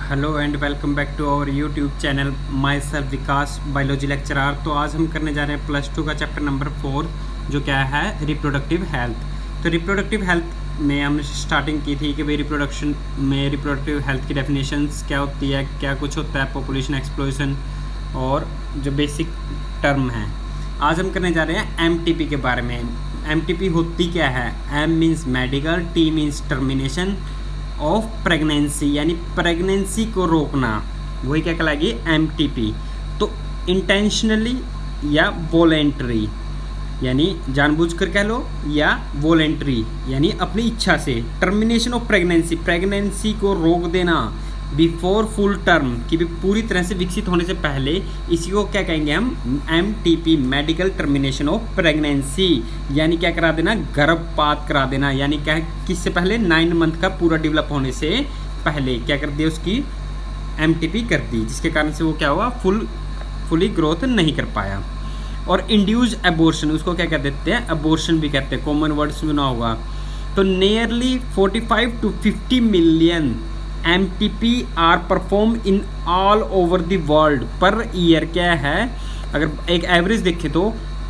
Hello and welcome back to our YouTube channel myself Vikas biology lecturer. तो आज हम करने जा रहे हैं +2 का चैप्टर नंबर 4 जो क्या है रिप्रोडक्टिव हेल्थ। तो रिप्रोडक्टिव हेल्थ में हमने स्टार्टिंग की थी कि भाई रिप्रोडक्शन में रिप्रोडक्टिव हेल्थ की डेफिनेशंस क्या होती है, क्या कुछ होता है, पॉपुलेशन एक्सप्लोजन और जो बेसिक टर्म है। आज हम करने जा रहे हैं एमटीपी के बारे में। एमटीपी होती क्या है? M means medical, T means termination of pregnancy, यानी प्रेगनेंसी को रोकना, वही क्या कहलाएगी? एमटीपी। तो इंटेंशनली या वॉलेंट्री, यानी जानबूझकर कह लो, या वॉलेंट्री यानी अपनी इच्छा से। टर्मिनेशन ऑफ प्रेगनेंसी, प्रेगनेंसी को रोक देना बिफोर फुल टर्म, कि भी पूरी तरह से विकसित होने से पहले, इसी को क्या कहेंगे हम? MTP, medical termination of pregnancy, यानी क्या करा देना? गर्भपात करा देना, यानी क्या किससे पहले? 9 मंथ का पूरा डेवलप होने से पहले क्या कर दिया? उसकी एमटीपी कर दी, जिसके कारण से वो क्या हुआ? फुली ग्रोथ नहीं कर पाया। और इंड्यूस एबॉर्शन, उसको क्या कह देते हैं? एबॉर्शन भी कहते हैं, कॉमन वर्ड सुना होगा। तो nearly 45 to 50 million MTP are perform in all over the world per year. क्या है? अगर एक एवरेज देखें तो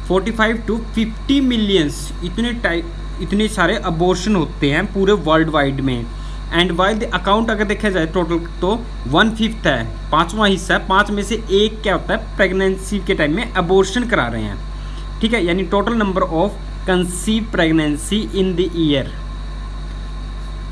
45 to 50 मिलियंस इतने सारे अबॉर्शन होते हैं पूरे वर्ल्ड वाइड में। एंड वाइल द अकाउंट अगर देखा जाए टोटल तो 1/5 है, 5वां हिस्सा है, 5 में से एक क्या होता है? प्रेगनेंसी के टाइम में अबॉर्शन करा रहे हैं। ठीक है, यानी total number of conceive pregnancy in the year,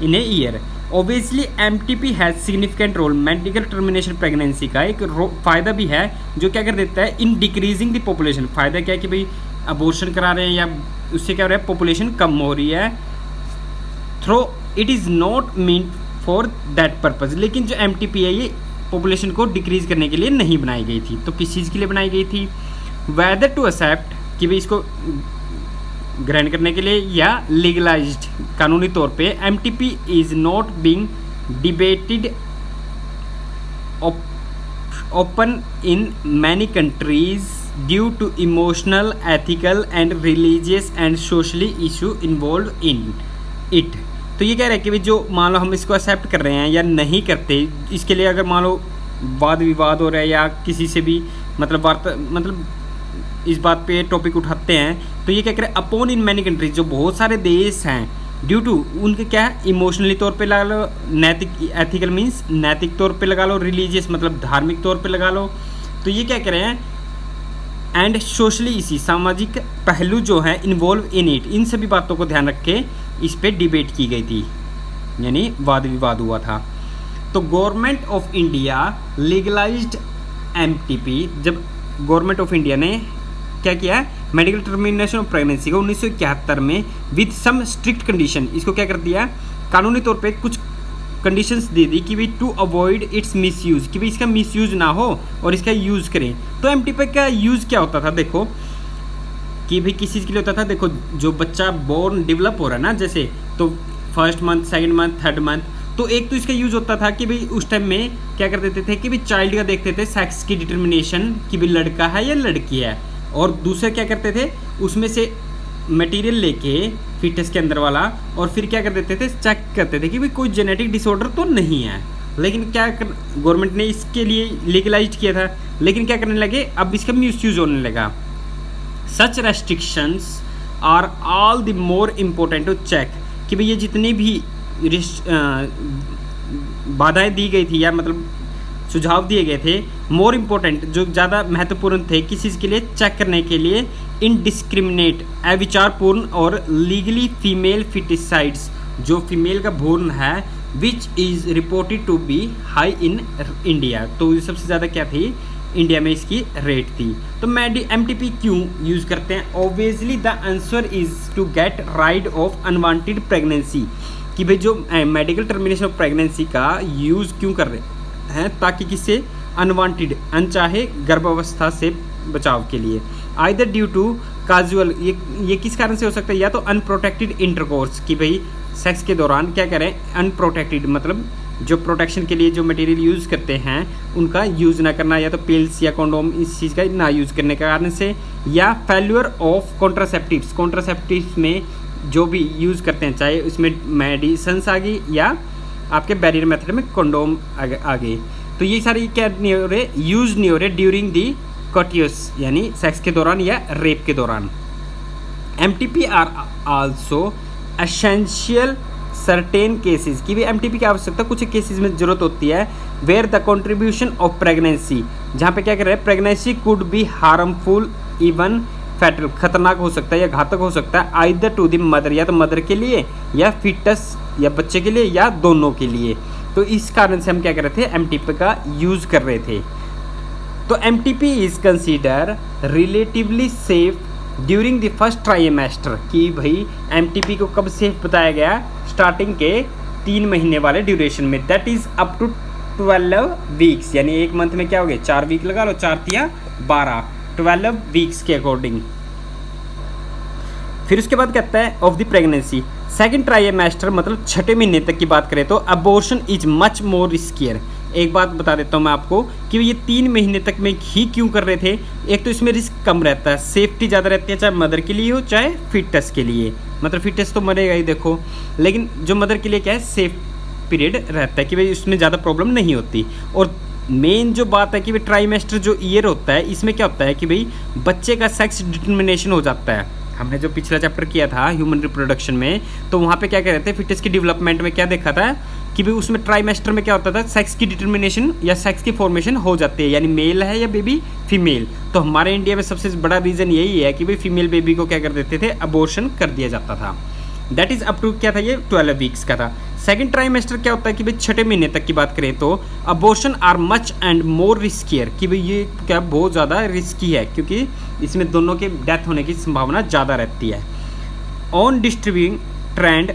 in a year. Obviously MTP has significant role, medical termination pregnancy का एक फ़ायदा भी है जो क्या कर देता है? In decreasing the population. फ़ायदा क्या है कि भाई अबॉर्शन करा रहे हैं या उससे क्या हो रहा है? पॉपुलेशन कम हो रही है। Though it is not mean for that purpose, लेकिन जो एमटीपी है ये पॉपुलेशन को डिक्रीज करने के लिए नहीं बनाई गई थी। तो किस चीज़ के लिए बनाई गई थी? वेदर टू एक्सेप्ट, कि भाई इसको ग्रहण करने के लिए, या लीगलाइज्ड कानूनी तौर पे। MTP is not being debated open in many countries due to emotional, ethical and religious and socially issue involve in it. तो ये कह रहे हैं कि भाई जो मान लो हम इसको एक्सेप्ट कर रहे हैं या नहीं करते, इसके लिए अगर मान लो वाद विवाद हो रहा है या किसी से भी मतलब इस बात पे टॉपिक उठाते हैं, तो ये क्या करें? अपॉन इन मैनी कंट्रीज, जो बहुत सारे देश हैं, ड्यू टू उनके क्या है? इमोशनली तौर पे लगा लो, नैतिक, एथिकल मीन्स नैतिक तौर पे लगा लो, रिलीजियस मतलब धार्मिक तौर पे लगा लो। तो ये क्या करें हैं? एंड सोशली, इसी सामाजिक पहलू जो है इन्वॉल्व इन इट, इन सभी बातों को ध्यान रख के इस पर डिबेट की गई थी, यानी वाद विवाद हुआ था। तो government of India legalised MTP, जब गवर्नमेंट ऑफ इंडिया ने क्या किया है? मेडिकल टर्मिनेशन ऑफ प्रेगनेंसी को 1971 में विद सम स्ट्रिक्ट कंडीशन, इसको क्या कर दिया? कानूनी तौर पे कुछ कंडीशंस दे दी कि भाई टू अवॉइड इट्स मिसयूज, कि भाई इसका मिसयूज ना हो और इसका यूज़ करें। तो एमटीपी का यूज़ क्या होता था? देखो कि भाई किस चीज़ के लिए होता था? देखो जो बच्चा बोर्न डेवलप हो रहा है ना, जैसे तो first month, second month, third month, तो एक तो इसका यूज़ होता था कि भाई उस टाइम में क्या कर देते थे कि भाई चाइल्ड का देखते थे सेक्स की डिटर्मिनेशन, कि भाई लड़का है या लड़की है। और दूसरे क्या करते थे? उसमें से मटेरियल लेके फीटस के अंदर वाला, और फिर क्या कर देते थे? चेक करते थे कि भाई कोई जेनेटिक डिसऑर्डर तो नहीं है। लेकिन क्या गवर्नमेंट ने इसके लिए लीगलाइज किया था, लेकिन क्या करने लगे? अब इसका मिसयूज होने लगा। Such restrictions are all the more important to check, कि भाई ये जितनी भी बाधाएं दी गई थी या मतलब सुझाव दिए गए थे, मोर इम्पोर्टेंट जो ज़्यादा महत्वपूर्ण थे किस चीज़ के लिए? चेक करने के लिए इनडिस्क्रिमिनेट, अविचारपूर्ण और लीगली फीमेल फिटिसाइड्स, जो फीमेल का भ्रूण है, which is reported to be high in India. तो सबसे ज़्यादा क्या थी? इंडिया में इसकी रेट थी। तो एमटीपी क्यों यूज़ करते हैं? Obviously the answer is to get rid of unwanted pregnancy, कि भाई जो मेडिकल टर्मिनेशन ऑफ प्रेगनेंसी का यूज़ क्यों कर रहे हैं? ताकि किससे? अनवांटेड, अनचाहे गर्भावस्था से बचाव के लिए। आइदर ड्यू टू काजुअल, ये किस कारण से हो सकता है? या तो अनप्रोटेक्टेड इंटरकोर्स, कि भाई सेक्स के दौरान क्या करें? अनप्रोटेक्टेड मतलब जो प्रोटेक्शन के लिए जो मटेरियल यूज़ करते हैं उनका यूज़ ना करना, या तो पिल्स या कॉन्डोम इस चीज़ का ना यूज़ करने के कारण से, या फेल्यूर ऑफ कॉन्ट्रासेप्टिव्स में जो भी यूज़ करते हैं, चाहे उसमें मेडिसिन्स आ गई या आपके बैरियर मेथड में कंडोम आ गए। तो ये सारी क्या नहीं हो रहे, यूज नहीं हो रहे ड्यूरिंग दी कॉटियस यानी सेक्स के दौरान या रेप के दौरान। MTP are also essential certain cases की भी MTP की आवश्यकता कुछ केसेस में जरूरत होती है, where the contribution of pregnancy, जहाँ पे क्या कर रहे हैं, pregnancy could be harmful even fatal, खतरनाक हो सकता है या घातक हो सकता है, आइदर टू द मदर, या तो मदर के लिए या फिटस या बच्चे के लिए या दोनों के लिए। तो इस कारण से हम क्या कर रहे थे, MTP का यूज कर रहे थे। तो MTP is consider relatively safe during the first trimester, कि भाई MTP को कब सेफ बताया गया, स्टार्टिंग के 3 महीने वाले ड्यूरेशन में, that is up to 12 weeks, यानी एक मंथ में क्या हो गए, 4 वीक लगा लो, 4 या 12, 12 वीक्स के अकॉर्डिंग। फिर उसके बाद कहता है of the pregnancy, second trimester मतलब छठे महीने तक की बात करें तो abortion is much more riskier. एक बात बता देता हूँ मैं आपको कि ये 3 महीने तक में ही क्यों कर रहे थे, एक तो इसमें रिस्क कम रहता है, सेफ्टी ज़्यादा रहती है, चाहे मदर के लिए हो चाहे फिटस के लिए, मतलब फिटस तो मरेगा ही देखो, लेकिन जो मदर के लिए क्या है, सेफ पीरियड रहता है कि भाई उसमें ज़्यादा प्रॉब्लम नहीं होती। और मेन जो बात है कि भाई ट्राइमेस्टर जो ईयर होता है, इसमें क्या होता है कि भाई बच्चे का सेक्स डिटर्मिनेशन हो जाता है। हमने जो पिछला चैप्टर किया था ह्यूमन रिप्रोडक्शन में, तो वहाँ पे क्या कह रहे थे, फिटस की डेवलपमेंट में क्या देखा था कि भाई उसमें ट्राइमेस्टर में क्या होता था, सेक्स की डिटर्मिनेशन या सेक्स की फॉर्मेशन हो जाती है, यानी मेल है या बेबी फीमेल। तो हमारे इंडिया में सबसे बड़ा रीज़न यही है कि भाई फीमेल बेबी को क्या कर देते थे, अबॉर्शन कर दिया जाता था। दैट इज़ अप टू क्या था, ये 12 वीक्स का था। सेकंड ट्राइमेस्टर क्या होता है कि भाई छठे महीने तक की बात करें तो abortion are much and more riskier, कि भाई ये क्या बहुत ज़्यादा रिस्की है, क्योंकि इसमें दोनों के डेथ होने की संभावना ज़्यादा रहती है। On distributing trend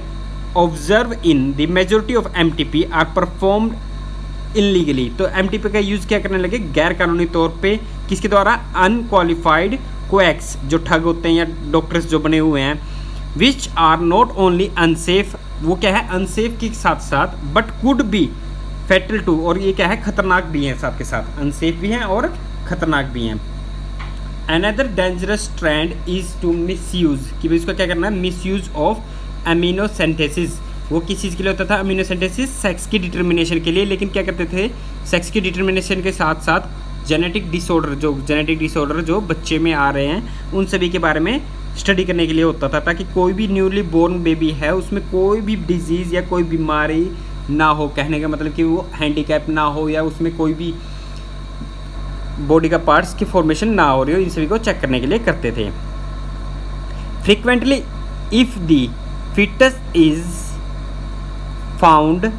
observe in the majority of MTP are performed illegally, तो MTP का यूज़ क्या करने लगे, गैर कानूनी तौर पे, किसके द्वारा, अनक्वालिफाइड कोएक्स, जो ठग होते हैं या डॉक्टर्स जो बने हुए हैं, which are not only unsafe, वो क्या है अनसेफ के साथ साथ, but could be fatal too, और ये क्या है खतरनाक भी हैं, साथ के साथ अनसेफ भी हैं और खतरनाक भी हैं। Another dangerous trend is to misuse, कि भाई इसका क्या करना है, misuse of amniocentesis. वो किस चीज़ के लिए होता था, अमीनो सिंथेसिस सेक्स की डिटर्मिनेशन के लिए, लेकिन क्या करते थे, सेक्स की डिटर्मिनेशन के साथ साथ जेनेटिक डिसऑर्डर जो बच्चे में आ रहे हैं उन सभी के बारे में स्टडी करने के लिए होता था, ताकि कोई भी न्यूली बोर्न बेबी है उसमें कोई भी डिजीज़ या कोई बीमारी ना हो, कहने का मतलब कि वो हैंडीकैप ना हो या उसमें कोई भी बॉडी का पार्ट्स की फॉर्मेशन ना हो रही हो, इन सभी को चेक करने के लिए करते थे। Frequently if the foetus is found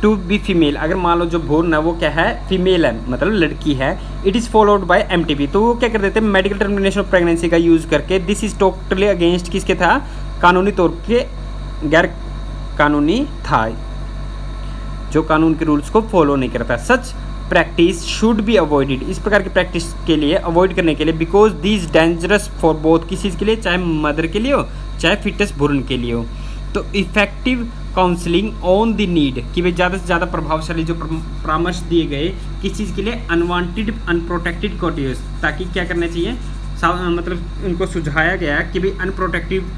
to be female, अगर मान लो जो भ्रूण है वो क्या है, फीमेल है, मतलब लड़की है, it is followed by MTP, तो वो क्या कर देते हैं, मेडिकल टर्मिनेशन ऑफ प्रेगनेंसी का यूज़ करके। दिस इज टोटली अगेंस्ट किसके था, कानूनी तौर पे गैर कानूनी था, जो कानून के रूल्स को फॉलो नहीं करता। सच प्रैक्टिस शुड बी अवॉइडेड, इस प्रकार की प्रैक्टिस के लिए अवॉइड करने के लिए, because this dangerous for both, किस चीज़ के लिए, चाहे मदर के लिए हो चाहे फिटस भ्रूण के लिए हो। तो effective counselling on the need, कि भाई ज़्यादा से ज़्यादा प्रभावशाली जो परामर्श दिए गए किस चीज़ के लिए, अनवांटेड अनप्रोटेक्टेड कॉटियस, ताकि क्या करना चाहिए, मतलब उनको सुझाया गया कि भाई अनप्रोटेक्टिव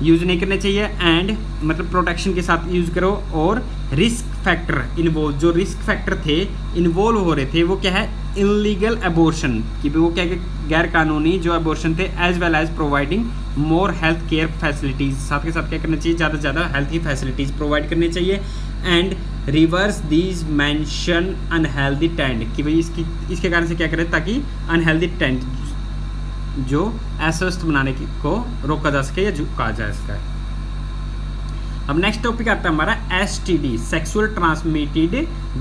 यूज़ नहीं करने चाहिए, एंड मतलब प्रोटेक्शन के साथ यूज़ करो। और रिस्क फैक्टर इन्वॉल्व, जो रिस्क फैक्टर थे इन्वॉल्व हो रहे थे वो क्या है, इलीगल अबॉर्शन, कि वो क्या गैर कानूनी जो अबॉर्शन थे, as well as providing more health care facilities, साथ के साथ क्या करना चाहिए, ज़्यादा से ज़्यादा हेल्थी फैसिलिटीज़ प्रोवाइड करनी चाहिए। And reverse these mention unhealthy trend, कि भाई इसके कारण से क्या करें, ताकि अनहेल्दी ट्रेंड जो अस्वस्थ बनाने को रोका जा सके या झुका जा सके। अब नेक्स्ट टॉपिक आता है हमारा STD, सेक्सुअल ट्रांसमिटेड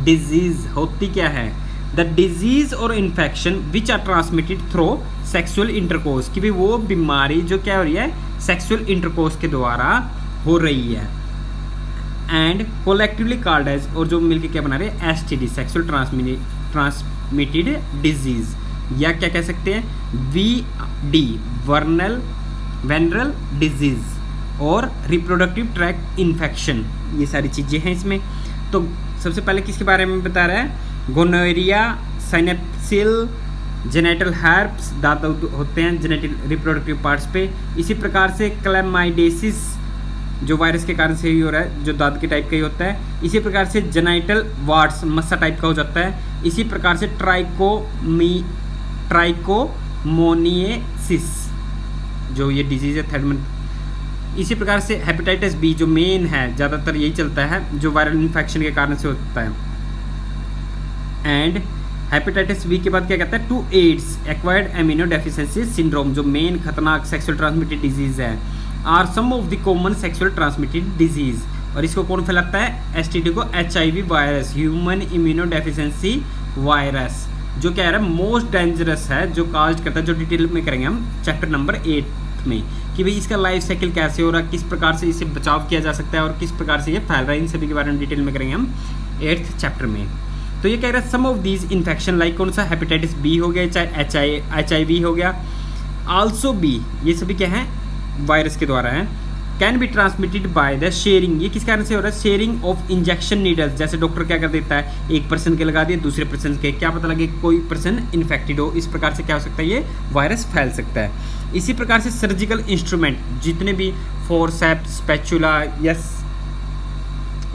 डिजीज। होती क्या है, द डिजीज और infection which are transmitted through sexual intercourse, कि भाई वो बीमारी जो क्या हो रही है, सेक्सुअल इंटरकोर्स के द्वारा हो रही है। एंड कोलेक्टिवली कॉल्ड एज, और जो मिलकर क्या बना रहे हैं, STD, सेक्सुअल ट्रांसमिटेड डिजीज, या क्या कह सकते हैं, VD, वेनरल डिजीज, और रिप्रोडक्टिव ट्रैक्ट इन्फेक्शन, ये सारी चीज़ें हैं इसमें। तो सबसे पहले किसके बारे में बता रहा है, गोनोरिया, साइनेप्सिल, जेनेटल हर्प्स, दांत होते हैं जेनेटिक रिप्रोडक्टिव पार्ट्स पे। इसी प्रकार से क्लैमाइडेसिस, जो वायरस के कारण से ही हो रहा है, जो दाद के टाइप का ही होता है। इसी प्रकार से जेनाइटल वार्ड्स मस्सा टाइप का हो जाता है। इसी प्रकार से ट्राइकोमोनिएसिस जो ये डिजीज़ है थर्ड। इसी प्रकार से हेपेटाइटिस बी जो मेन है, ज़्यादातर यही चलता है, जो वायरल इन्फेक्शन के कारण से होता है। एंड हेपेटाइटिस बी के बाद क्या कहता है, to AIDS acquired immuno deficiency syndrome जो मेन खतरनाक सेक्सुअल ट्रांसमिटेड डिजीज़ है, are some of the common sexual transmitted disease. और इसको कौन फैलाता है, एसटीडी को HIV virus, human immuno deficiency virus, जो क्या है मोस्ट डेंजरस है, जो काज करता है, जो डिटेल में करेंगे हम चैप्टर नंबर 8 में, कि भाई इसका लाइफ साइकिल कैसे हो रहा है, किस प्रकार से इसे बचाव किया जा सकता है और किस प्रकार से ये फैल रहा है, इन सभी के बारे में डिटेल में करेंगे हम 8th चैप्टर में। तो ये कह रहा है सम ऑफ दीज इन्फेक्शन लाइक कौन सा, हेपेटाइटिस बी हो गया, चाहे HIV हो गया, आल्सो बी, ये सभी क्या है वायरस के द्वारा है। Can be transmitted by the sharing, ये किस कारण से हो रहा है, शेयरिंग ऑफ इंजेक्शन नीडल्स। जैसे डॉक्टर क्या कर देता है, एक पर्सन के लगा दिए, दूसरे पर्सन के, क्या पता लगे कोई पर्सन इन्फेक्टेड हो, इस प्रकार से क्या हो सकता है, ये वायरस फैल सकता है। इसी प्रकार से सर्जिकल इंस्ट्रूमेंट, जितने भी फोर्सेप्स, स्पैचुला, यस,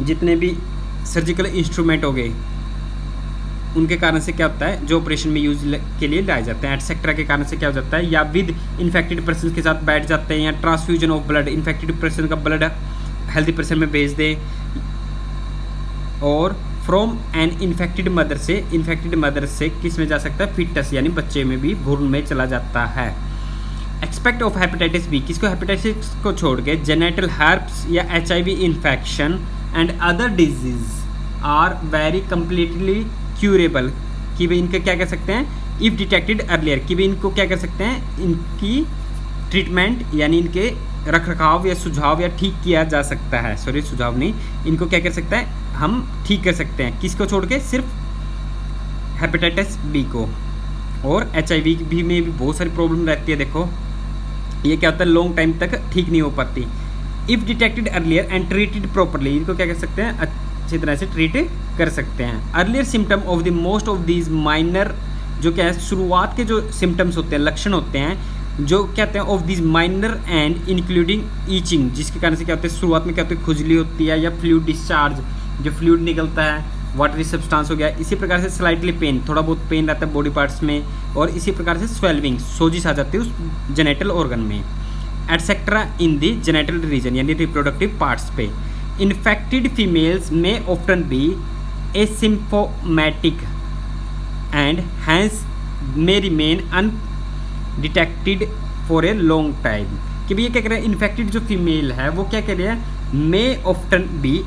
जितने भी सर्जिकल इंस्ट्रूमेंट हो गए, उनके कारण से क्या होता है, जो ऑपरेशन में यूज के लिए लाए जाते हैं, एटसेट्रा के कारण से क्या हो जाता है, या विद इन्फेक्टेड पर्सन के साथ बैठ जाते हैं, या transfusion of blood, infected person का ब्लड हेल्दी पर्सन में भेज दे, और फ्रॉम एन इन्फेक्टेड मदर से किस में जा सकता है, फिटस यानी बच्चे में भी, भ्रूण में चला जाता है। एक्सपेक्ट ऑफ हेपेटाइटिस बी, किसको, हेपेटाइटिस को छोड़ के जेनेटल हर्प्स या HIV infection and other disease are very completely curable, कि भाई इनका क्या कर सकते हैं, इफ़ डिटेक्टेड अर्लियर, कि भाई इनको क्या कर सकते हैं, इनकी ट्रीटमेंट यानी इनके रख रखाव या सुझाव या ठीक किया जा सकता है, सॉरी सुझाव नहीं, इनको क्या कर सकता है, हम ठीक कर सकते हैं। किसको छोड़ के, सिर्फ हेपेटाइटिस बी को। और HIV भी में भी बहुत सारी प्रॉब्लम रहती है, देखो ये क्या होता है, लॉन्ग टाइम तक ठीक नहीं हो पाती। If detected earlier and treated properly, इनको क्या कर सकते हैं, अच्छी तरह से ट्रीट कर सकते हैं। Earlier symptom of the most of these minor, जो क्या है, शुरुआत के जो सिम्टम्स होते हैं, लक्षण होते हैं, जो क्या कहते हैं, of these minor and including itching, जिसके कारण से क्या होता है, शुरुआत में क्या होता है, खुजली होती है, या फ्लूइड डिस्चार्ज, जो फ्लूइड निकलता है, वाटरी सब्सटेंस हो गया। इसी प्रकार से स्लाइटली पेन, थोड़ा बहुत पेन रहता है बॉडी पार्ट्स में, और इसी प्रकार से स्वेल्विंग, सोजिश आ जाती है उस जेनेटल ऑर्गन में, etcetera in the genital region यानी रिप्रोडक्टिव पार्ट्स पे। इन्फेक्टेड फीमेल्स में often be asymptomatic and hence may remain undetected for a long time, कि भैया क्या कह रहे हैं, इन्फेक्टेड जो फीमेल है वो क्या कह रहे हैं, मे ऑफ्टन बी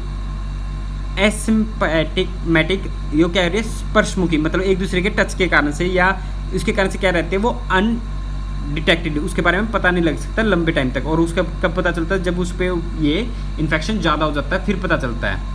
एसिम्प्टोमेटिक, यो क्या रही है, स्पर्शमुखी, मतलब एक दूसरे के टच के कारण से या उसके कारण से क्या रहते हैं, वो अनडिटेक्टेड, उसके बारे में पता नहीं लग सकता लंबे टाइम तक। और उसका कब पता चलता है, जब उस पर ये इन्फेक्शन ज़्यादा हो जाता है, फिर पता चलता है।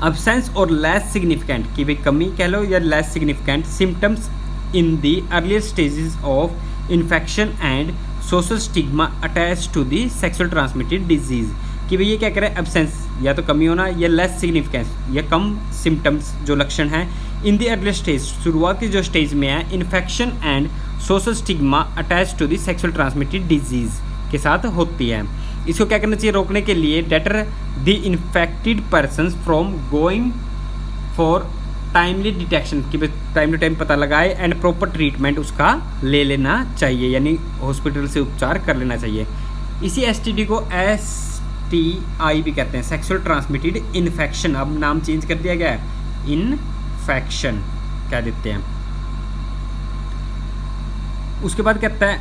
अब्सेंस और लेस सिग्निफिकेंट, कि भाई कमी कह लो या less significant symptoms in the earlier stages of infection and social stigma attach to the sexual transmitted disease, कि भाई ये क्या करें, एब्सेंस या तो कमी होना, या लेस सिग्निफिकेंस या कम सिम्टम्स जो लक्षण हैं इन द अर्लियर स्टेज, शुरुआत की जो स्टेज में है, infection and social stigma attach to the sexual transmitted disease के साथ होती है। इसको क्या करना चाहिए, रोकने के लिए, debtor the infected person from going for timely detection, कि टाइम टू टाइम पता लगाए, एंड प्रॉपर ट्रीटमेंट उसका ले लेना चाहिए, यानी हॉस्पिटल से उपचार कर लेना चाहिए। इसी STD को STI भी कहते हैं, सेक्सुअल ट्रांसमिटेड इन्फेक्शन, अब नाम चेंज कर दिया गया है, इन्फेक्शन कह देते हैं। उसके बाद कहता है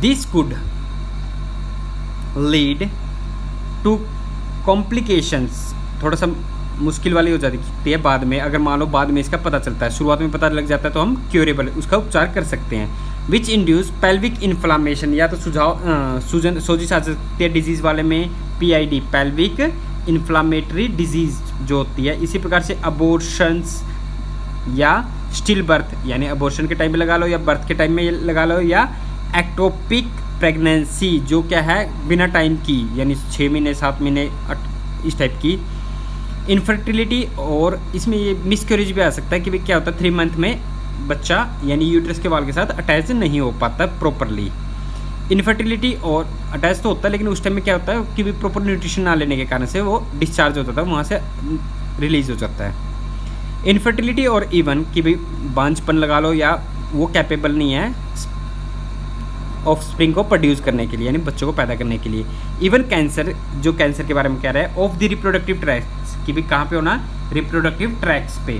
this could lead to complications, थोड़ा सा मुश्किल वाली हो जाती है बाद में, अगर मान लो बाद में इसका पता चलता है, शुरुआत में पता लग जाता है तो हम क्यूरेबल उसका उपचार कर सकते हैं। विच इंड्यूस पेल्विक इन्फ्लामेशन, या तो सूजन सोजिश आ सकती है डिजीज़ वाले में, PID पेल्विक इन्फ्लामेटरी डिजीज़ जो होती है। इसी प्रकार से अबॉर्शंस या स्टिल बर्थ, यानी अबॉर्शन के टाइम में लगा लो या बर्थ के टाइम में लगा लो, या एक्टोपिक प्रेगनेंसी जो क्या है बिना टाइम की, यानी 6 महीने 7 महीने इस टाइप की। इनफर्टिलिटी, और इसमें ये मिसकैरेज भी आ सकता है कि भाई क्या होता है 3 मंथ में बच्चा यानी यूट्रस के वाल के साथ अटैच नहीं हो पाता प्रॉपरली। इनफर्टिलिटी और अटैच तो होता है, लेकिन उस टाइम में क्या होता है कि भी प्रॉपर न्यूट्रिशन ना लेने के कारण से वो डिस्चार्ज हो जाता है, वहाँ से रिलीज हो जाता है। इनफर्टिलिटी और इवन कि भाई बांझपन लगा लो, या वो कैपेबल नहीं है ऑफ स्प्रिंग को प्रोड्यूस करने के लिए, यानी बच्चों को पैदा करने के लिए। इवन कैंसर, जो कैंसर के बारे में कह रहा है, ऑफ द रिप्रोडक्टिव ट्रैक्स कि भाई कहाँ पे होना, रिप्रोडक्टिव ट्रैक्स पे।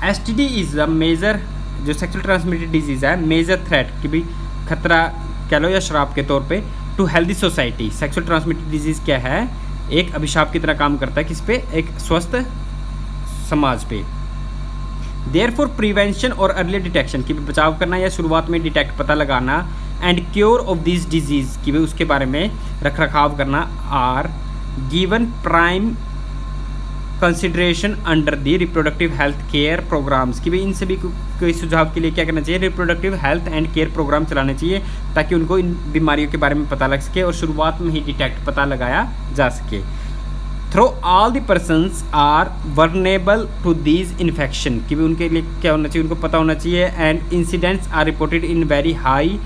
एसटीडी इज अ मेजर, जो सेक्सुअल ट्रांसमिटेड डिजीज है, मेजर थ्रेट कि भाई खतरा कह लो या श्राप के तौर पे to healthy society. Sexual transmitted disease क्या है, एक अभिशाप की तरह काम करता है किस पे, एक स्वस्थ समाज पे। देयरफॉर प्रिवेंशन और अर्ली डिटेक्शन की बचाव करना या शुरुआत में डिटेक्ट पता लगाना, and cure of this disease की उसके बारे में रख रखाव करना, are given prime consideration under the reproductive health care programmes कि भाई इन सभी को सुझाव के लिए क्या करना चाहिए, reproductive health and care programme चलाने चाहिए, ताकि उनको इन बीमारियों के बारे में पता लग सके और शुरुआत में ही डिटेक्ट पता लगाया जा सके। Though all the persons are vulnerable to these infection कि भी उनके लिए क्या होना चाहिए, उनको पता होना चाहिए। And incidents are reported in very high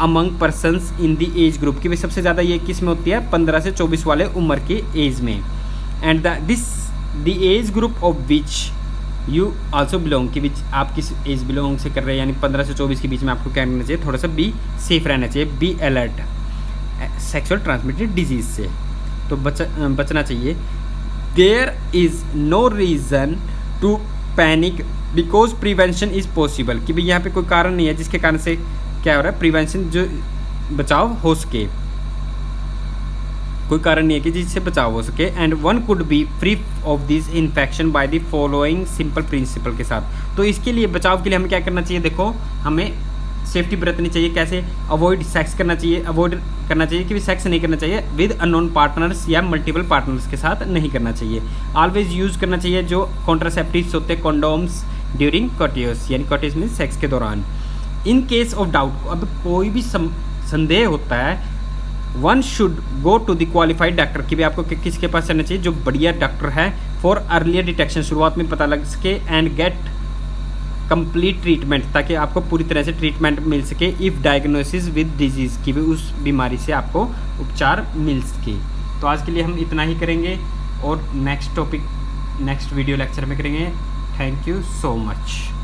among persons in the age group कि भाई सबसे ज़्यादा ये किस में होती है, 15 से 24 वाले उम्र के एज में। And the age group of which you also belong कि विच आप किस एज बिलोंग से कर रहे हैं, यानी 15 से 24 के बीच में आपको क्या करना चाहिए, थोड़ा सा बी सेफ रहना चाहिए, be alert sexual transmitted disease से तो बचना चाहिए। There is no reason to panic because prevention is possible कि भाई यहाँ पे कोई कारण नहीं है जिसके कारण से क्या हो रहा है, प्रिवेंशन जो बचाव हो सके, कोई कारण नहीं है कि जिससे बचाव हो सके। And one could be free of this infection by the following simple principal के साथ। तो इसके लिए बचाव के लिए हमें क्या करना चाहिए, देखो हमें सेफ्टी बरतनी चाहिए। कैसे, अवॉइड सेक्स करना चाहिए, अवॉइड करना चाहिए कि सेक्स नहीं करना चाहिए विद अननोन पार्टनर्स या मल्टीपल पार्टनर्स के साथ नहीं करना चाहिए। ऑलवेज यूज़ करना चाहिए जो कॉन्ट्रासेप्टिव्स होते हैं, कॉन्डोम्स ड्यूरिंग कॉटियस, यानी कॉटियस मीन सेक्स के दौरान। इन केस ऑफ डाउट, अब कोई भी संदेह होता है, one should go to the qualified doctor कि भी आपको किसके पास जाना चाहिए, जो बढ़िया डॉक्टर है, फॉर अर्लियर डिटेक्शन शुरुआत में पता लग सके, एंड गेट कंप्लीट ट्रीटमेंट ताकि आपको पूरी तरह से ट्रीटमेंट मिल सके, इफ़ डायग्नोसिस विद डिजीज़ की भी उस बीमारी से आपको उपचार मिल सके। तो आज के लिए हम इतना ही करेंगे और next topic next video lecture में करेंगे। Thank you so much.